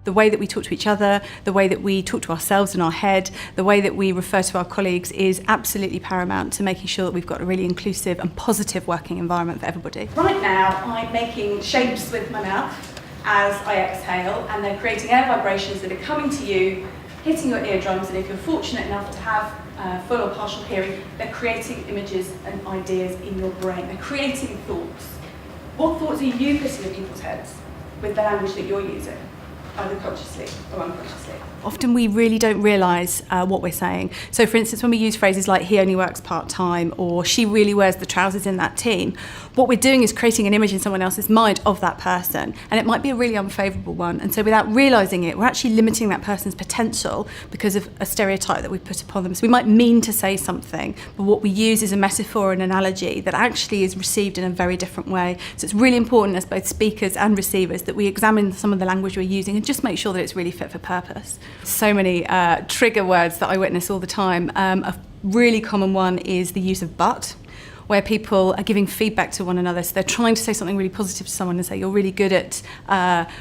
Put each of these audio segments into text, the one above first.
The way that we talk to each other, the way that we talk to ourselves in our head, the way that we refer to our colleagues is absolutely paramount to making sure that we've got a really inclusive and positive working environment for everybody. Right now, I'm making shapes with my mouth as I exhale, and they're creating air vibrations that are coming to you, hitting your eardrums, and if you're fortunate enough to have full or partial hearing, they're creating images and ideas in your brain. They're creating thoughts. What thoughts are you putting in people's heads with the language that you're using, either consciously or unconsciously? Often we really don't realise what we're saying. So for instance, when we use phrases like he only works part-time or she really wears the trousers in that team, what we're doing is creating an image in someone else's mind of that person, and it might be a really unfavourable one. And so without realising it, we're actually limiting that person's potential because of a stereotype that we put upon them. So we might mean to say something, but what we use is a metaphor or an analogy that actually is received in a very different way. So it's really important as both speakers and receivers that we examine some of the language we're using and just make sure that it's really fit for purpose. So many trigger words that I witness all the time. A really common one is the use of but, where people are giving feedback to one another. So they're trying to say something really positive to someone and say, you're really good at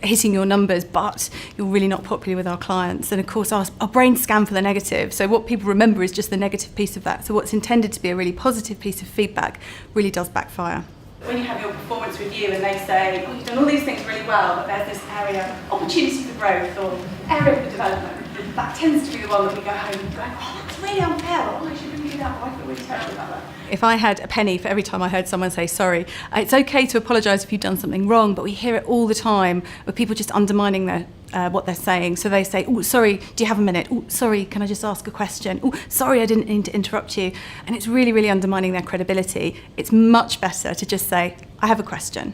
hitting your numbers, but you're really not popular with our clients. And of course, our brains scan for the negative. So what people remember is just the negative piece of that. So what's intended to be a really positive piece of feedback really does backfire. When you have your performance review and they say, oh, you've done all these things really well, but there's this area, opportunity for growth or area for development, that tends to be the one that we go home and go, oh, that's really unfair, oh, I should really do that, oh, I feel really terrible about that. If I had a penny for every time I heard someone say sorry, it's okay to apologise if you've done something wrong, but we hear it all the time of people just undermining what they're saying. So they say, oh, sorry, do you have a minute? Oh, sorry, can I just ask a question? Oh, sorry, I didn't mean to interrupt you. And it's really, really undermining their credibility. It's much better to just say, I have a question.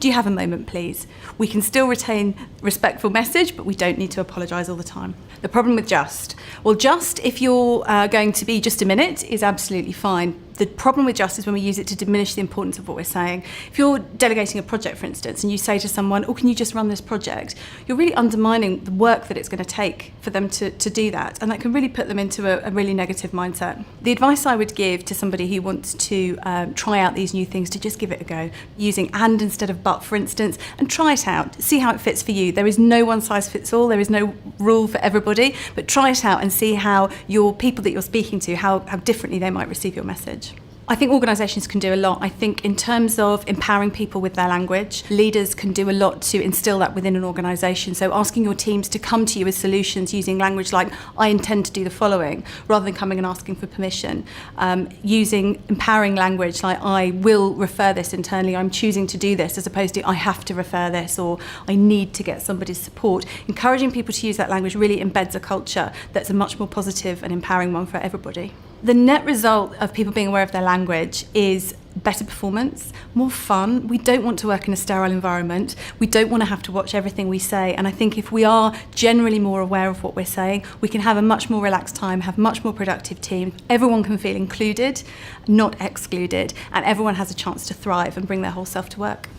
Do you have a moment, please? We can still retain respectful message, but we don't need to apologise all the time. The problem with just? Well, just, if you're going to be just a minute, is absolutely fine. The problem with just is when we use it to diminish the importance of what we're saying. If you're delegating a project, for instance, and you say to someone, oh, can you just run this project? You're really undermining the work that it's going to take for them to do that. And that can really put them into a really negative mindset. The advice I would give to somebody who wants to try out these new things, to just give it a go, using and instead of but, for instance, and try it out. See how it fits for you. There is no one size fits all. There is no rule for everybody, but try it out and see how your people that you're speaking to, how differently they might receive your message. I think organisations can do a lot. I think in terms of empowering people with their language, leaders can do a lot to instill that within an organisation. So asking your teams to come to you with solutions using language like, I intend to do the following, rather than coming and asking for permission. Using empowering language like, I will refer this internally, I'm choosing to do this, as opposed to, I have to refer this, or I need to get somebody's support. Encouraging people to use that language really embeds a culture that's a much more positive and empowering one for everybody. The net result of people being aware of their language is better performance, more fun. We don't want to work in a sterile environment. We don't want to have to watch everything we say. And I think if we are generally more aware of what we're saying, we can have a much more relaxed time, have much more productive team. Everyone can feel included, not excluded, and everyone has a chance to thrive and bring their whole self to work.